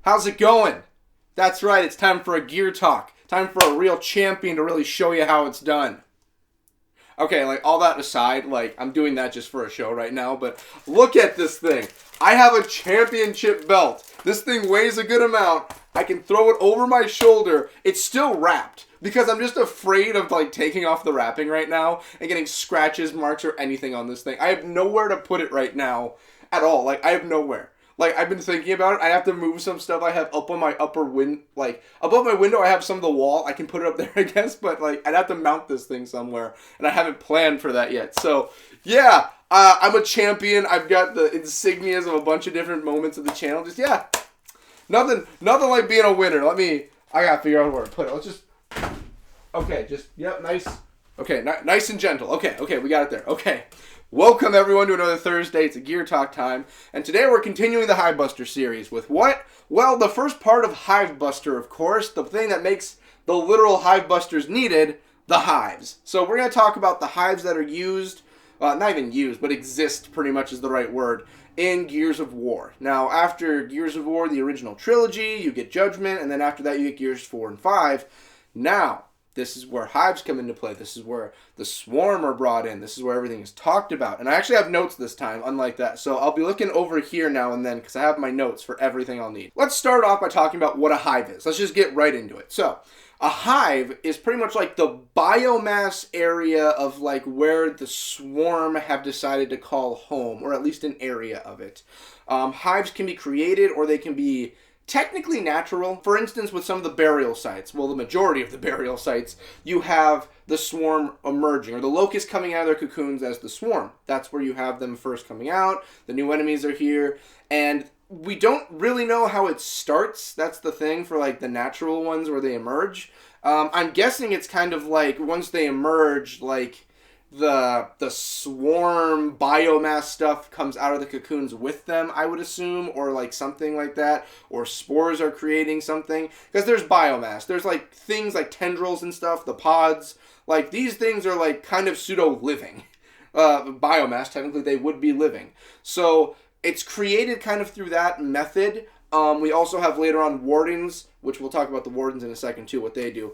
How's it going? That's right, it's time for a gear talk. Time for a real champion to really show you how it's done. Okay, like, all that aside, like, I'm doing that just for a show right now, but look at this thing. I have a championship belt. This thing weighs a good amount. I can throw it over my shoulder. It's still wrapped because I'm just afraid of, like, taking off the wrapping right now and getting scratches, marks, or anything on this thing. I have nowhere to put it right now at all. Like, I have nowhere. Like, I've been thinking about it. I have to move some stuff I have up on my upper like, above my window, I have some of the wall. I can put it up there, I guess, but, like, I'd have to mount this thing somewhere, and I haven't planned for that yet. So, yeah, I'm a champion. I've got the insignias of a bunch of different moments of the channel. Just, yeah, nothing like being a winner. I gotta figure out where to put it. Let's just, okay, just, yep, nice. Okay, nice and gentle. Okay, we got it there. Okay. Welcome, everyone, to another Thursday. It's a Gear Talk time. And today we're continuing the Hive Buster series with what? Well, the first part of Hive Buster, of course, the thing that makes the literal Hive Busters needed, the hives. So we're going to talk about the hives that are used, not even used, but exist pretty much is the right word, in Gears of War. Now, after Gears of War, the original trilogy, you get Judgment, and then after that you get Gears 4 and 5. Now, this is where hives come into play. This is where the swarm are brought in. This is where everything is talked about. And I actually have notes this time, unlike that. So I'll be looking over here now and then because I have my notes for everything I'll need. Let's start off by talking about what a hive is. Let's just get right into it. So a hive is pretty much like the biomass area of like where the swarm have decided to call home, or at least an area of it. Hives can be created or they can be technically natural. For instance, with some of the burial sites, well, the majority of the burial sites, you have the swarm emerging, or the locusts coming out of their cocoons as the swarm. That's where you have them first coming out. The new enemies are here, and we don't really know how it starts. That's the thing for, like, the natural ones where they emerge. I'm guessing it's kind of like, once they emerge, like, the swarm biomass stuff comes out of the cocoons with them, I would assume, or like something like that, or spores are creating something, because there's biomass. There's like things like tendrils and stuff, the pods, like these things are like kind of pseudo-living. Biomass, technically they would be living. So it's created kind of through that method. We also have later on wardens, which we'll talk about the wardens in a second too, what they do.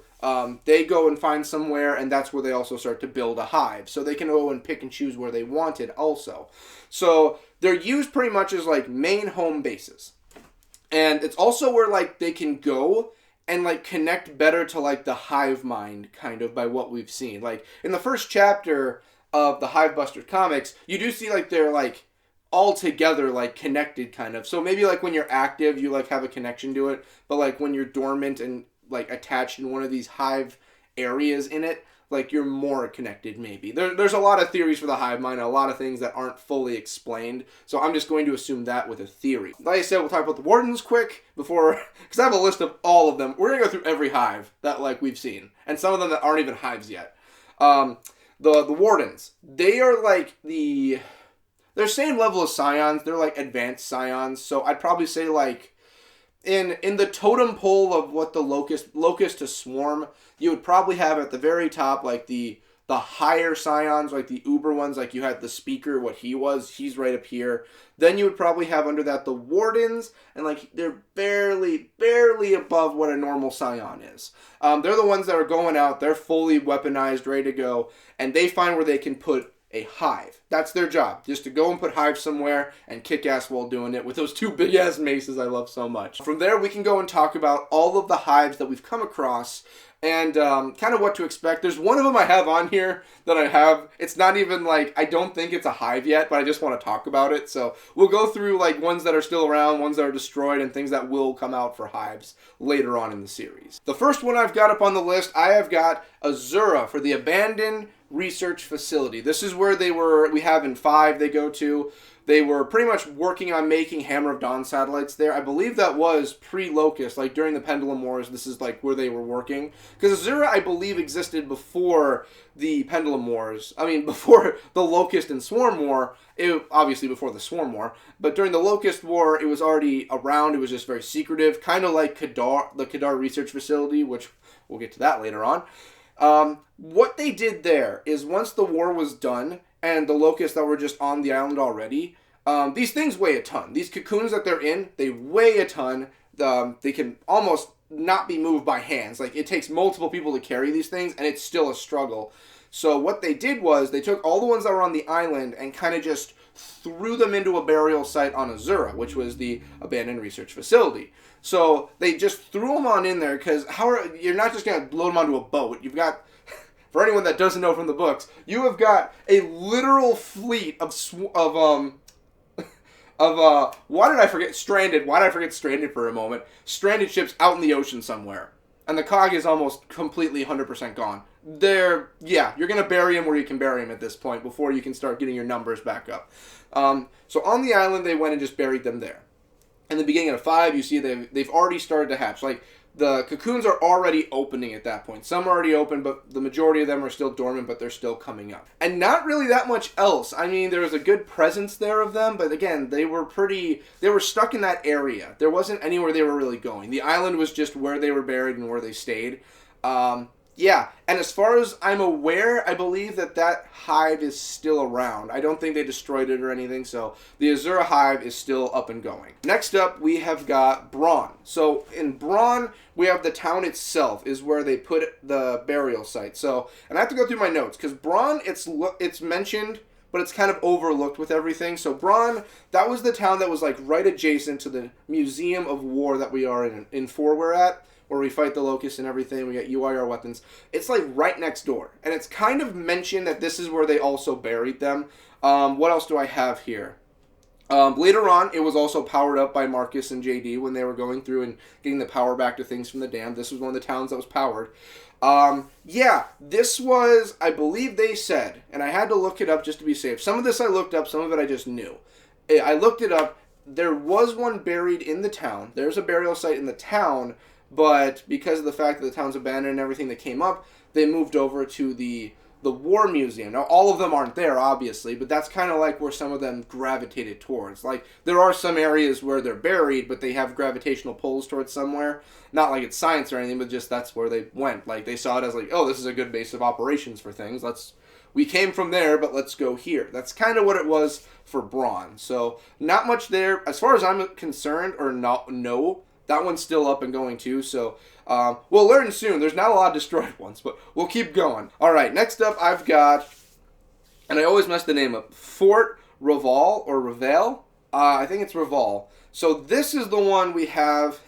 They go and find somewhere, and that's where they also start to build a hive. So they can go and pick and choose where they want it also. So they're used pretty much as like main home bases. And it's also where like they can go and like connect better to like the hive mind, kind of, by what we've seen. Like in the first chapter of the Hive Buster comics, you do see like they're like all together, like connected kind of. So maybe like when you're active you like have a connection to it, but like when you're dormant and like attached in one of these hive areas in it, like you're more connected maybe. There's a lot of theories for the hive mind, a lot of things that aren't fully explained, so I'm just going to assume that with a theory. Like I said, we'll talk about the wardens quick before, because I have a list of all of them. We're gonna go through every hive that like we've seen, and some of them that aren't even hives yet. The wardens, they are like they're same level as scions. They're like advanced scions. So I'd probably say like in the totem pole of what the locust to swarm, you would probably have at the very top like the higher scions, like the uber ones, like you had the speaker, what he was, he's right up here. Then you would probably have under that the wardens, and like they're barely above what a normal scion is. They're the ones that are going out, they're fully weaponized, ready to go, and they find where they can put a hive. That's their job, just to go and put hives somewhere and kick ass while doing it with those two big ass maces I love so much. From there we can go and talk about all of the hives that we've come across and kind of what to expect. There's one of them I have on here that I have. It's not even like, I don't think it's a hive yet, but I just want to talk about it. So we'll go through like ones that are still around, ones that are destroyed, and things that will come out for hives later on in the series. The first one I've got up on the list, I have got Azura for the Abandoned Research Facility. This is where we have in 5 they go to. They were pretty much working on making Hammer of Dawn satellites there. I believe that was pre-Locust, like during the Pendulum Wars, this is like where they were working. Because Azura, I believe, existed before the Pendulum Wars. I mean, before the Locust and Swarm War. Obviously before the Swarm War. But during the Locust War, it was already around. It was just very secretive. Kind of like Qadar, the Qadar Research Facility, which we'll get to that later on. What they did there is once the war was done, and the locusts that were just on the island already, these things weigh a ton. These cocoons that they're in, they weigh a ton. they can almost not be moved by hands. Like, it takes multiple people to carry these things, and it's still a struggle. So what they did was they took all the ones that were on the island and kind of just threw them into a burial site on Azura, which was the abandoned research facility. So they just threw them on in there because you're not just going to load them onto a boat. You've got, for anyone that doesn't know from the books, you have got a literal fleet of why did I forget Stranded? Why did I forget Stranded for a moment? Stranded ships out in the ocean somewhere. And the cog is almost completely 100% gone. You're going to bury him where you can bury him at this point before you can start getting your numbers back up. So on the island, they went and just buried them there. In the beginning of 5, you see they've already started to hatch. Like, the cocoons are already opening at that point. Some are already open, but the majority of them are still dormant, but they're still coming up. And not really that much else. I mean, there was a good presence there of them, but again, they were stuck in that area. There wasn't anywhere they were really going. The island was just where they were buried and where they stayed. And as far as I'm aware, I believe that hive is still around. I don't think they destroyed it or anything, so the Azura hive is still up and going. Next up, we have got Braun. So in Braun, we have the town itself is where they put the burial site. So, and I have to go through my notes, because Braun, it's mentioned, but it's kind of overlooked with everything. So Braun, that was the town that was like right adjacent to the Museum of War that we are in 4 we're at, where we fight the Locusts and everything. We got UIR weapons. It's like right next door. And it's kind of mentioned that this is where they also buried them. What else do I have here? Later on, it was also powered up by Marcus and JD when they were going through and getting the power back to things from the dam. This was one of the towns that was powered. This was, I believe they said, and I had to look it up just to be safe. Some of this I looked up, some of it I just knew. I looked it up. There was one buried in the town. There's a burial site in the town, but because of the fact that the town's abandoned and everything that came up, they moved over to the War Museum. Now, all of them aren't there, obviously, but that's kind of like where some of them gravitated towards. Like, there are some areas where they're buried, but they have gravitational pulls towards somewhere. Not like it's science or anything, but just that's where they went. Like, they saw it as like, oh, this is a good base of operations for things. We came from there, but let's go here. That's kind of what it was for Braun. So, not much there. As far as I'm concerned, no. That one's still up and going too, so we'll learn soon. There's not a lot of destroyed ones, but we'll keep going. All right, next up I've got, and I always mess the name up, Fort Revol or Revol. I think it's Revol. So this is the one we have,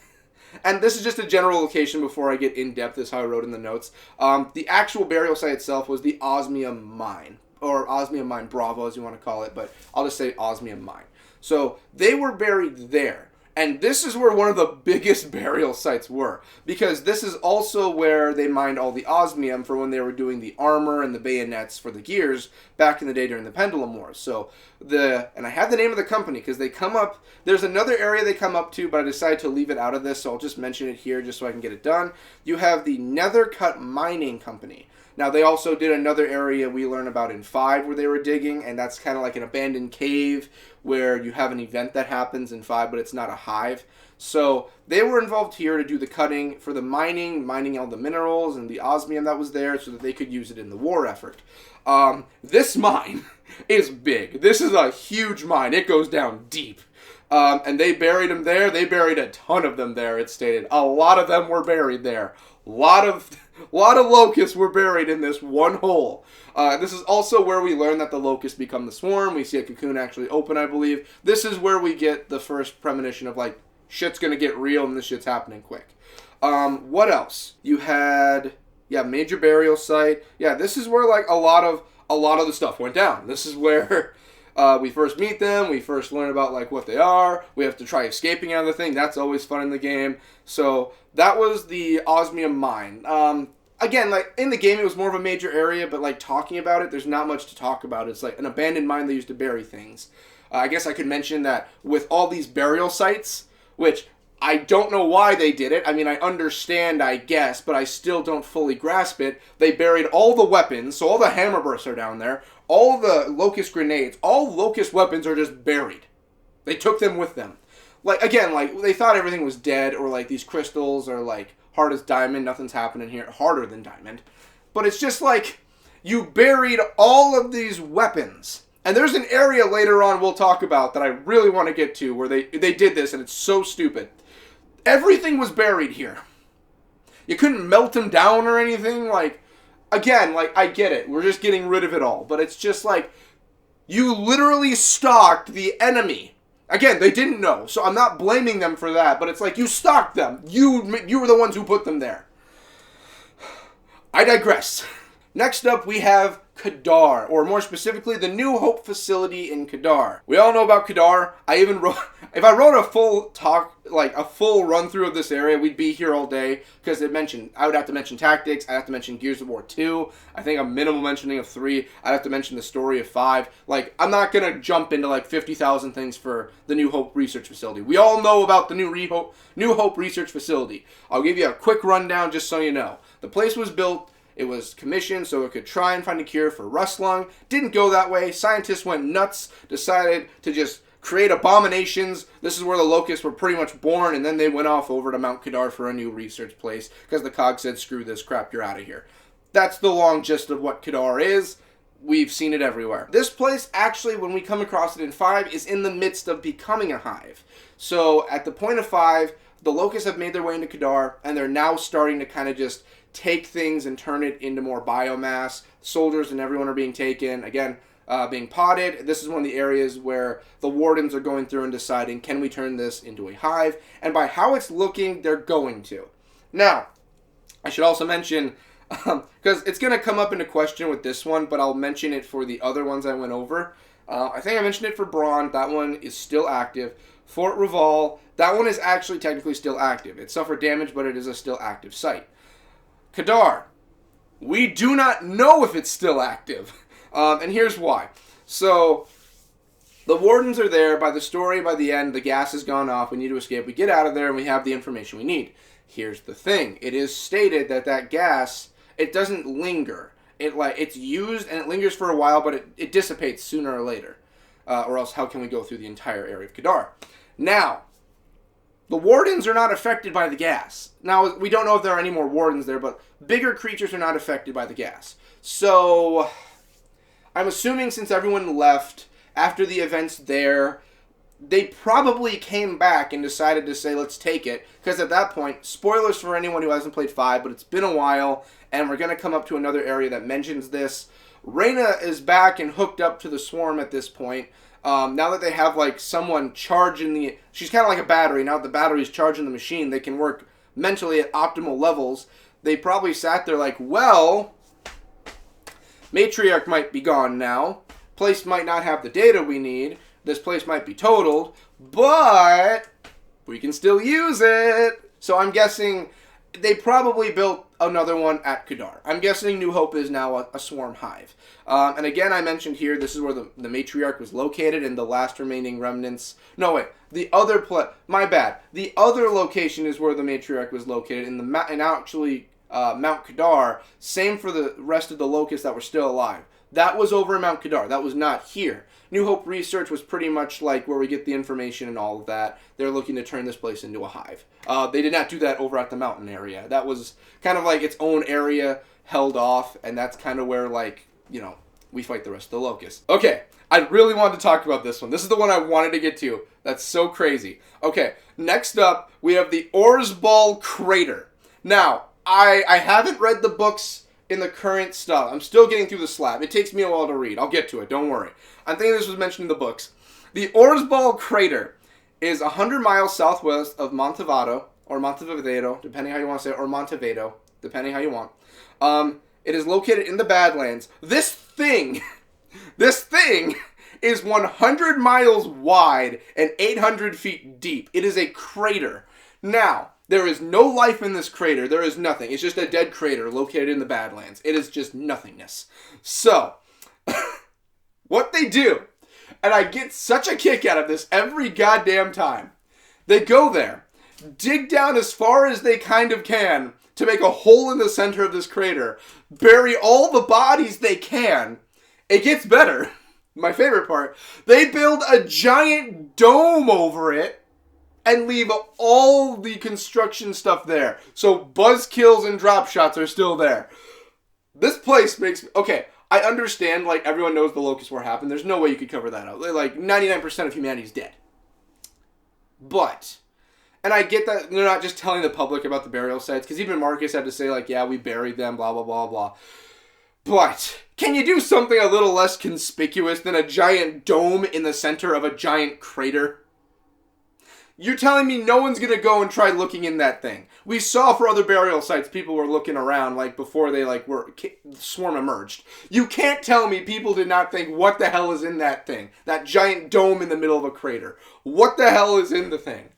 and this is just a general location before I get in depth, is how I wrote in the notes. The actual burial site itself was the Osmium Mine, or Osmium Mine Bravel as you want to call it, but I'll just say Osmium Mine. So they were buried there. And this is where one of the biggest burial sites were, because this is also where they mined all the osmium for when they were doing the armor and the bayonets for the gears back in the day during the Pendulum Wars. So, and I have the name of the company, because they come up, there's another area they come up to, but I decided to leave it out of this, so I'll just mention it here just so I can get it done. You have the Nethercut Mining Company. Now, they also did another area we learn about in 5 where they were digging, and that's kind of like an abandoned cave where you have an event that happens in 5, but it's not a hive. So they were involved here to do the cutting for the mining all the minerals and the osmium that was there so that they could use it in the war effort. This mine is big. This is a huge mine. It goes down deep. And they buried them there. They buried a ton of them there, it's stated. A lot of them were buried there. A lot of locusts were buried in this one hole. This is also where we learn that the locusts become the swarm. We see a cocoon actually open, I believe. This is where we get the first premonition of, like, shit's gonna get real and this shit's happening quick. What else? You had, major burial site. Yeah, this is where, like, a lot of the stuff went down. This is where we first meet them. We first learn about, like, what they are. We have to try escaping out of the thing. That's always fun in the game. So that was the Osmium Mine. Again, like, in the game, it was more of a major area, but, like, talking about it, there's not much to talk about. It's, like, an abandoned mine they used to bury things. I guess I could mention that with all these burial sites, which I don't know why they did it. I mean, I understand, I guess, but I still don't fully grasp it. They buried all the weapons, so all the hammer bursts are down there. All the locust grenades, all locust weapons are just buried. They took them with them. Like, again, like, they thought everything was dead, or, like, these crystals are, like, hard as diamond, nothing's happening here, harder than diamond. But it's just like, you buried all of these weapons. And there's an area later on we'll talk about that I really want to get to where they did this, and it's so stupid. Everything was buried here. You couldn't melt them down or anything. Like, again, like, I get it. We're just getting rid of it all. But it's just like, you literally stalked the enemy. Again, they didn't know, so I'm not blaming them for that. But it's like, you stalked them. You were the ones who put them there. I digress. Next up, we have Qadar, or more specifically, the New Hope facility in Qadar. We all know about Qadar. I even wrote, if I wrote a full talk, like a full run through of this area, we'd be here all day, because I would have to mention tactics, I'd have to mention Gears of War 2, I think a minimal mentioning of 3, I'd have to mention the story of 5. Like, I'm not going to jump into like 50,000 things for the New Hope research facility. We all know about the New Hope research facility. I'll give you a quick rundown just so you know. The place was built. It was commissioned so it could try and find a cure for rust lung. Didn't go that way. Scientists went nuts, decided to just create abominations. This is where the locusts were pretty much born, and then they went off over to Mount Qadar for a new research place because the COG said, screw this crap, you're out of here. That's the long gist of what Qadar is. We've seen it everywhere. This place, actually, when we come across it in 5, is in the midst of becoming a hive. So at the point of 5, the locusts have made their way into Qadar, and they're now starting to kind of just take things and turn it into more biomass. Soldiers and everyone are being taken, again, being potted. This is one of the areas where the wardens are going through and deciding, can we turn this into a hive? And by how it's looking, they're going to. Now, I should also mention, because it's going to come up into question with this one, but I'll mention it for the other ones I went over. I think I mentioned it for Braun. That one is still active. Fort Revol, that one is actually technically still active. It suffered damage, but it is a still active site. Qadar, we do not know if it's still active. And here's why. So, the wardens are there. By the story, by the end, the gas has gone off. We need to escape. We get out of there, and we have the information we need. Here's the thing. It is stated that that gas, it doesn't linger. It's used, and it lingers for a while, but it dissipates sooner or later. Or else, how can we go through the entire area of Qadar? Now, the wardens are not affected by the gas. Now, we don't know if there are any more wardens there, but bigger creatures are not affected by the gas. So, I'm assuming since everyone left after the events there, they probably came back and decided to say, let's take it. Because at that point, spoilers for anyone who hasn't played 5, but it's been a while, and we're going to come up to another area that mentions this. Reyna is back and hooked up to the swarm at this point. Now that they have, like, someone charging the... She's kind of like a battery. Now that the battery's charging the machine, they can work mentally at optimal levels. They probably sat there like, well, Matriarch might be gone now. Place might not have the data we need. This place might be totaled. But we can still use it. So I'm guessing they probably built another one at Qadar. I'm guessing New Hope is now a swarm hive. And again, I mentioned here, this is where the Matriarch was located and the last remaining remnants... No, wait. The other... My bad. The other location is where the Matriarch was located and actually Mount Qadar. Same for the rest of the locusts that were still alive. That was over in Mount Qadar. That was not here. New Hope Research was pretty much like where we get the information and all of that. They're looking to turn this place into a hive. They did not do that over at the mountain area. That was kind of like its own area held off, and that's kind of where, like, you know, we fight the rest of the locusts. Okay, I really wanted to talk about this one. This is the one I wanted to get to. That's so crazy. Okay, next up, we have the Odenball Crater. Now, I haven't read the books in the current stuff. I'm still getting through the slab. It takes me a while to read. I'll get to it. Don't worry. I think this was mentioned in the books. The Odenball Crater is 100 miles southwest of Montevideo, or Montevideo, depending how you want to say it, or Montevideo, depending how you want. It is located in the Badlands. This thing is 100 miles wide and 800 feet deep. It is a crater. Now, there is no life in this crater. There is nothing. It's just a dead crater located in the Badlands. It is just nothingness. So, what they do, and I get such a kick out of this every goddamn time, they go there, dig down as far as they kind of can to make a hole in the center of this crater, bury all the bodies they can. It gets better. My favorite part. They build a giant dome over it and leave all the construction stuff there. So buzzkills and drop shots are still there. This place makes me... Okay, I understand, like, everyone knows the Locust War happened. There's no way you could cover that up. Like, 99% of humanity's dead. But And I get that they're not just telling the public about the burial sites, because even Marcus had to say, like, yeah, we buried them, blah, blah, blah, blah. But can you do something a little less conspicuous than a giant dome in the center of a giant crater? You're telling me no one's going to go and try looking in that thing. We saw for other burial sites, people were looking around, like, before they, like, swarm emerged. You can't tell me people did not think, what the hell is in that thing? That giant dome in the middle of a crater. What the hell is in the thing?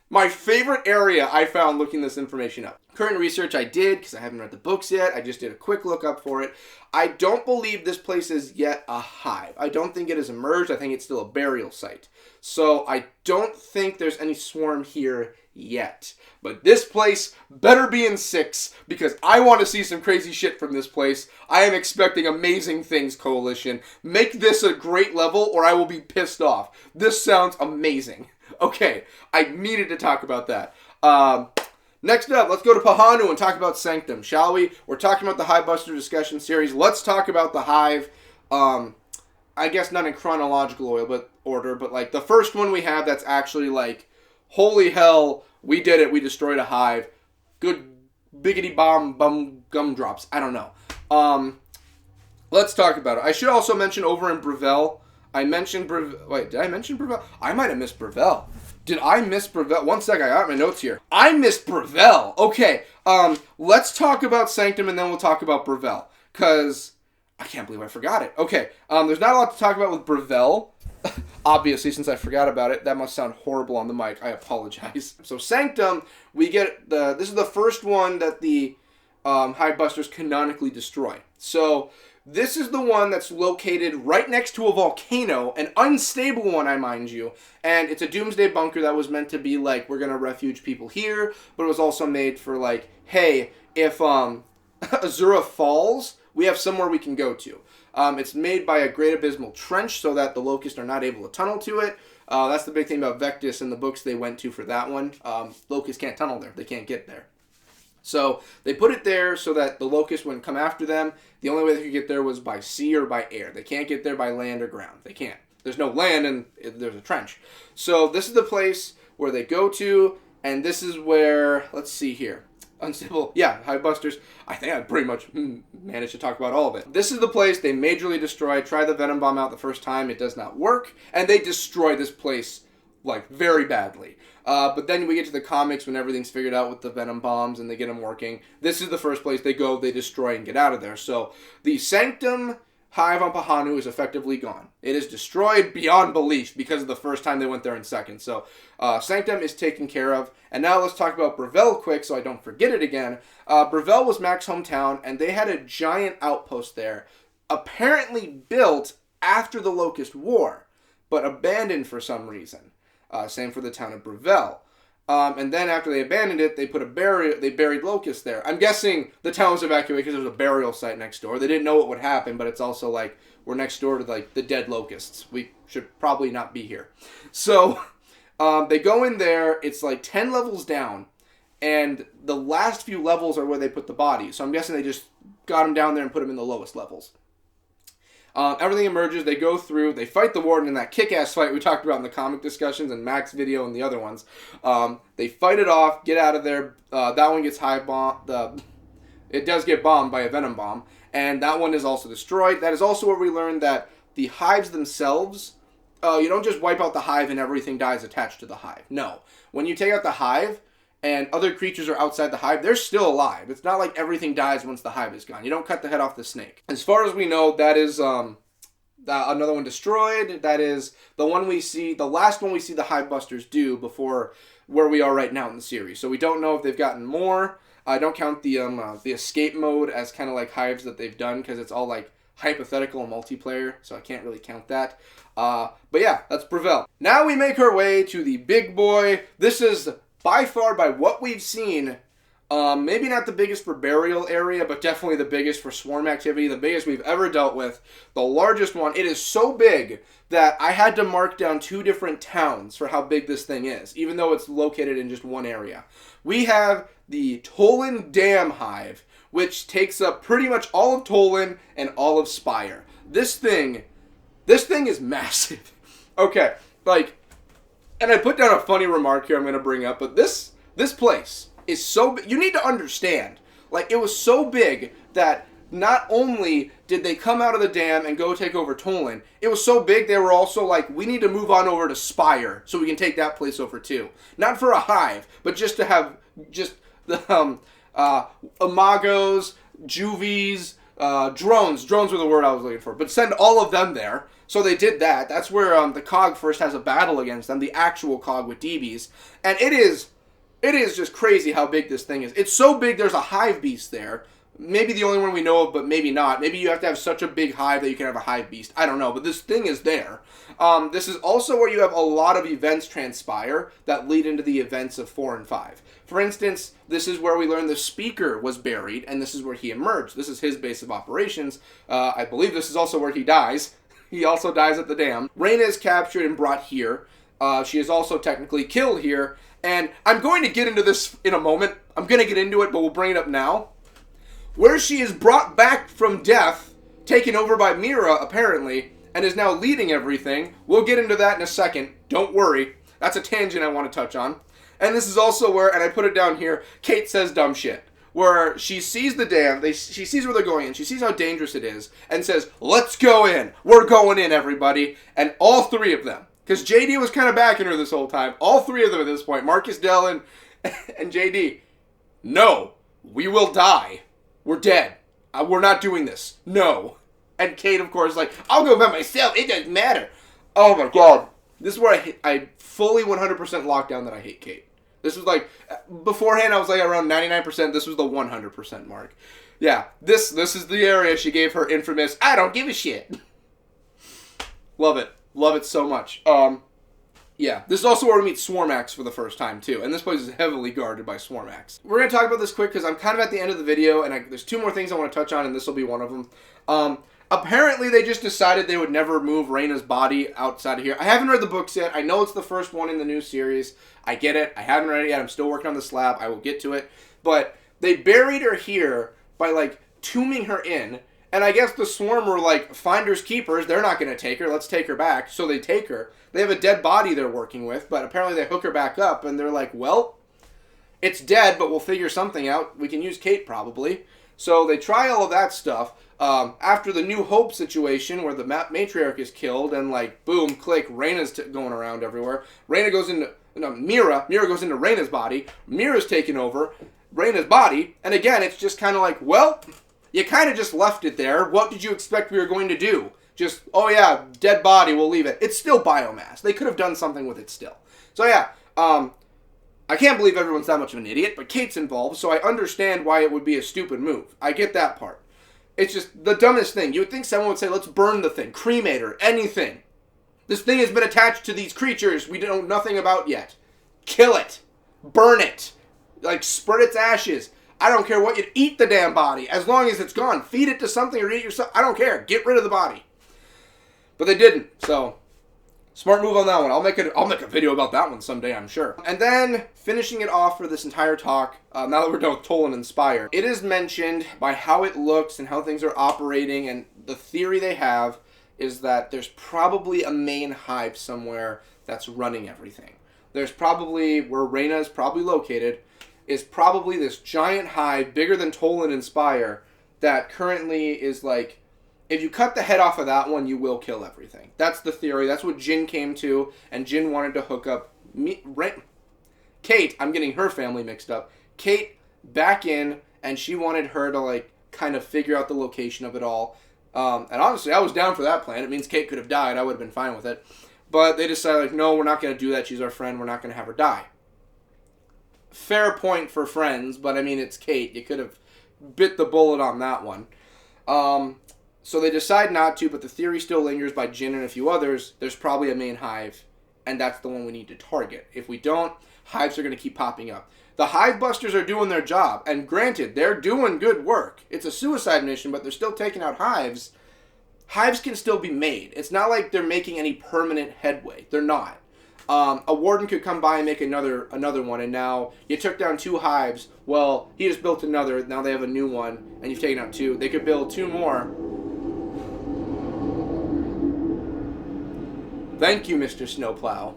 My favorite area I found looking this information up. Current research I did, because I haven't read the books yet. I just did a quick look up for it. I don't believe this place is yet a hive. I don't think it has emerged. I think it's still a burial site. So I don't think there's any swarm here yet. But this place better be in 6, because I want to see some crazy shit from this place. I am expecting amazing things, Coalition. Make this a great level, or I will be pissed off. This sounds amazing. Okay, I needed to talk about that. Next up, let's go to Pahanu and talk about Sanctum, shall we? We're talking about the Hive Buster discussion series. Let's talk about the Hive. I guess not in chronological order, but like the first one we have that's actually like, holy hell, we did it. We destroyed a hive. Good biggity bomb gumdrops. I don't know. Let's talk about it. I should also mention over in Bravel. I mentioned Wait, did I mention Bravel? I might have missed Bravel. Did I miss Bravel? One sec, I got my notes here. I missed Bravel. Okay, let's talk about Sanctum and then we'll talk about Bravel. Because I can't believe I forgot it. Okay, there's not a lot to talk about with Bravel. Obviously, since I forgot about it. That must sound horrible on the mic. I apologize. So Sanctum, we get this is the first one that the Hive Busters canonically destroy. So this is the one that's located right next to a volcano, an unstable one, I mind you. And it's a doomsday bunker that was meant to be like, we're going to refuge people here. But it was also made for like, hey, if Azura falls, we have somewhere we can go to. It's made by a great abysmal trench so that the locusts are not able to tunnel to it. That's the big thing about Vectis and the books they went to for that one. Locusts can't tunnel there. They can't get there. So they put it there so that the locusts wouldn't come after them. The only way they could get there was by sea or by air. They can't get there by land or ground. They can't. There's no land and there's a trench. So this is the place where they go to, and this is where, let's see here. Unstable, yeah, Hive Busters. I think I pretty much managed to talk about all of it. This is the place they majorly destroy. Try the Venom Bomb out the first time. It does not work. And they destroy this place, like, very badly. But then we get to the comics when everything's figured out with the Venom Bombs and they get them working. This is the first place they go, they destroy, and get out of there. So the Sanctum Hive on Pahanu is effectively gone. It is destroyed beyond belief because of the first time they went there in second. So Sanctum is taken care of. And now let's talk about Bravel quick so I don't forget it again. Bravel was Mac's hometown, and they had a giant outpost there, apparently built after the Locust War, but abandoned for some reason. Same for the town of Bravel. And then after they abandoned it, they buried locusts there. I'm guessing the town was evacuated because there was a burial site next door. They didn't know what would happen, but it's also like we're next door to like the dead locusts. We should probably not be here. So they go in there. It's like 10 levels down, and the last few levels are where they put the bodies. So I'm guessing they just got them down there and put them in the lowest levels. Everything emerges, they go through, they fight the warden in that kick-ass fight we talked about in the comic discussions and Mac's video and the other ones. They fight it off, get out of there. That one gets hive bomb. It does get bombed by a venom bomb, and that one is also destroyed. That is also where we learned that the hives themselves, you don't just wipe out the hive and everything dies attached to the hive. No. When you take out the hive and other creatures are outside the hive, they're still alive. It's not like everything dies once the hive is gone. You don't cut the head off the snake. As far as we know, that is another one destroyed. That is the one we see, the last one we see the Hive Busters do before where we are right now in the series. So we don't know if they've gotten more. I don't count the escape mode as kind of like hives that they've done because it's all like hypothetical and multiplayer, so I can't really count that. But yeah, that's Bravel. Now we make our way to the big boy. This is by far, by what we've seen, maybe not the biggest for burial area, but definitely the biggest for swarm activity, the biggest we've ever dealt with, the largest one. It is so big that I had to mark down 2 different towns for how big this thing is, even though it's located in just one area. We have the Tolan Dam Hive, which takes up pretty much all of Tolan and all of Spire. This thing is massive. Okay, like, And I put down a funny remark here I'm going to bring up, but this place is so big. You need to understand, like, it was so big that not only did they come out of the dam and go take over Tolan, it was so big they were also like, we need to move on over to Spire so we can take that place over too. Not for a hive, but just to have just the Imagos, Juvies, drones. Drones were the word I was looking for. But send all of them there. So they did that. That's where the Cog first has a battle against them, the actual Cog with DBs. And it is just crazy how big this thing is. It's so big there's a hive beast there. Maybe the only one we know of, but maybe not. Maybe you have to have such a big hive that you can have a hive beast. I don't know, but this thing is there. This is also where you have a lot of events transpire that lead into the events of 4 and 5. For instance, this is where we learn the Speaker was buried, and this is where he emerged. This is his base of operations. I believe this is also where he dies. He also dies at the dam. Reyna is captured and brought here. She is also technically killed here. And I'm going to get into this in a moment. I'm going to get into it, but we'll bring it up now. Where she is brought back from death, taken over by Mira, apparently, and is now leading everything. We'll get into that in a second. Don't worry. That's a tangent I want to touch on. And this is also where, and I put it down here, Kate says dumb shit. Where she sees the dam, she sees where they're going in, she sees how dangerous it is, and says, let's go in. We're going in, everybody. And all three of them, because JD was kind of backing her this whole time, all three of them at this point, Marcus, Dell, and JD, no, we will die. We're dead. We're not doing this. No. And Kate, of course, is like, I'll go by myself. It doesn't matter. Oh, my God. This is where I fully 100% locked down that I hate Kate. This was like, beforehand, I was like around 99%. This was the 100% mark. Yeah, this is the area she gave her infamous, I don't give a shit. Love it. Love it so much. Yeah, this is also where we meet Swarmax for the first time, too. And this place is heavily guarded by Swarmax. We're going to talk about this quick because I'm kind of at the end of the video, and there's two more things I want to touch on, and this will be one of them. Apparently, they just decided they would never move Reyna's body outside of here. I haven't read the books yet. I know it's the first one in the new series. I get it. I haven't read it yet. I'm still working on the slab. I will get to it. But they buried her here by, like, tombing her in. And I guess the Swarm were like, finders keepers. They're not going to take her. Let's take her back. So they take her. They have a dead body they're working with, but apparently they hook her back up, and they're like, well, it's dead, but we'll figure something out. We can use Kate, probably. So they try all of that stuff. After the New Hope situation, where the matriarch is killed, and like, boom, click, Reyna's going around everywhere. Reyna goes into, Mira goes into Reyna's body. Mira's taken over Reyna's body, and again, it's just kind of like, well, you kind of just left it there. What did you expect we were going to do? Just, oh yeah, dead body, we'll leave it. It's still biomass. They could have done something with it still. So yeah, I can't believe everyone's that much of an idiot, but Kate's involved, so I understand why it would be a stupid move. I get that part. It's just the dumbest thing. You would think someone would say, let's burn the thing, cremate her, anything. This thing has been attached to these creatures we know nothing about yet. Kill it. Burn it. Like, spread its ashes. I don't care what you eat the damn body, as long as it's gone. Feed it to something or eat it yourself. I don't care. Get rid of the body. But they didn't, so smart move on that one. I'll make a video about that one someday, I'm sure. And then finishing it off for this entire talk, now that we're done with Tolan and Spire, it is mentioned by how it looks and how things are operating, and the theory they have is that there's probably a main hive somewhere that's running everything. There's probably, where Reyna is probably located, is probably this giant hive, bigger than Tolan and Spire, that currently is like, if you cut the head off of that one, you will kill everything. That's the theory. That's what Jin came to, and Jin wanted to hook up Kate. I'm getting her family mixed up. Kate back in, and she wanted her to like kind of figure out the location of it all. And honestly, I was down for that plan. It means Kate could have died. I would have been fine with it. But they decided, like, no, we're not going to do that. She's our friend. We're not going to have her die. Fair point for friends, but I mean, it's Kate. You could have bit the bullet on that one. So they decide not to, but the theory still lingers by Jin and a few others. There's probably a main hive, and that's the one we need to target. If we don't, hives are going to keep popping up. The hive busters are doing their job, and granted, they're doing good work. It's a suicide mission, but they're still taking out hives. Hives can still be made. It's not like they're making any permanent headway. They're not. A warden could come by and make another one, and now you took down 2 hives. Well, he just built another. Now they have a new one, and you've taken out 2. They could build 2 more. Thank you, Mr. Snowplow.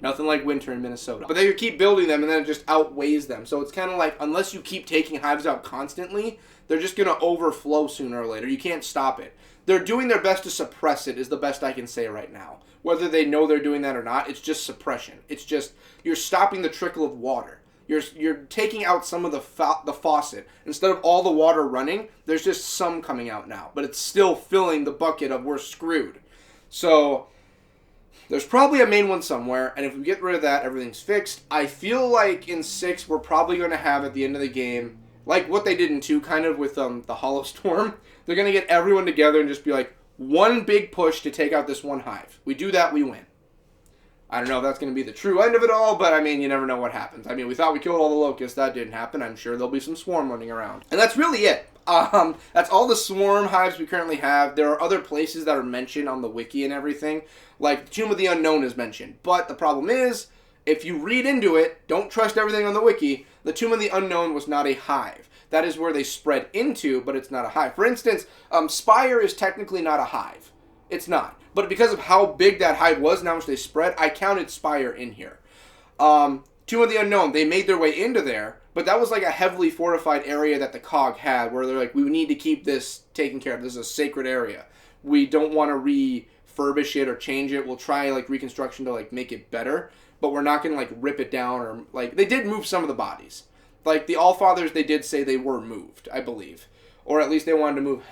Nothing like winter in Minnesota. But they keep building them, and then it just outweighs them. So it's kind of like, unless you keep taking hives out constantly, they're just going to overflow sooner or later. You can't stop it. They're doing their best to suppress it, is the best I can say right now. Whether they know they're doing that or not, it's just suppression. It's just, you're stopping the trickle of water. You're taking out some of the faucet. Instead of all the water running, there's just some coming out now. But it's still filling the bucket of we're screwed. So there's probably a main one somewhere, and if we get rid of that, everything's fixed. I feel like in 6, we're probably going to have at the end of the game, like what they did in 2, kind of with the Hollow Storm, they're going to get everyone together and just be like, one big push to take out this one hive. We do that, we win. I don't know if that's going to be the true end of it all, but I mean, you never know what happens. I mean, we thought we killed all the locusts. That didn't happen. I'm sure there'll be some swarm running around. And that's really it. That's all the swarm hives we currently have. There are other places that are mentioned on the wiki and everything. Like, Tomb of the Unknown is mentioned. But the problem is, if you read into it, don't trust everything on the wiki, the Tomb of the Unknown was not a hive. That is where they spread into, but it's not a hive. For instance, Spire is technically not a hive. It's not. But because of how big that hive was and how much they spread, I counted Spire in here. Tomb of the Unknown, they made their way into there, but that was like a heavily fortified area that the COG had, where they're like, we need to keep this taken care of. This is a sacred area. We don't want to refurbish it or change it. We'll try like reconstruction to like make it better, but we're not going to like rip it down or like, they did move some of the bodies. Like the Allfathers, they did say they were moved, I believe. Or at least they wanted to move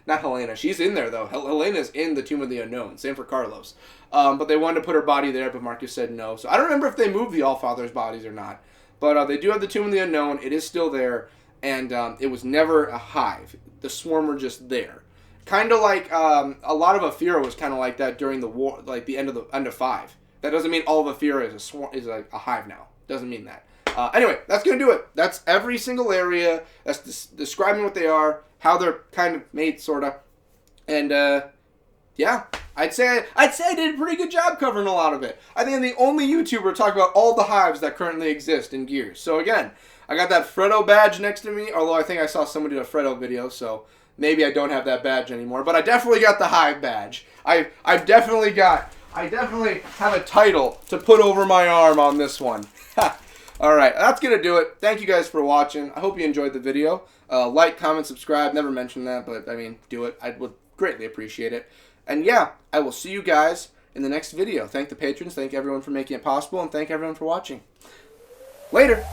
not Helena. She's in there, though. Helena's in the Tomb of the Unknown. Same for Carlos. But they wanted to put her body there, but Marcus said no. So I don't remember if they moved the Allfather's bodies or not. But they do have the Tomb of the Unknown. It is still there. And it was never a hive. The swarm were just there. Kind of like a lot of Aphira was kind of like that during the war, like the end of 5. That doesn't mean all of Aphira is like a hive now. Doesn't mean that. Anyway, that's going to do it. That's every single area. That's describing what they are, how they're kind of made, sort of. And, yeah, I'd say I did a pretty good job covering a lot of it. I think I'm the only YouTuber to talk about all the hives that currently exist in Gears. So, again, I got that Freddo badge next to me, although I think I saw somebody do a Freddo video, so maybe I don't have that badge anymore. But I definitely got the hive badge. I definitely have a title to put over my arm on this one. Alright, that's going to do it. Thank you guys for watching. I hope you enjoyed the video. Like, comment, subscribe. Never mentioned that, but, I mean, do it. I would greatly appreciate it. And, yeah, I will see you guys in the next video. Thank the patrons. Thank everyone for making it possible. And thank everyone for watching. Later.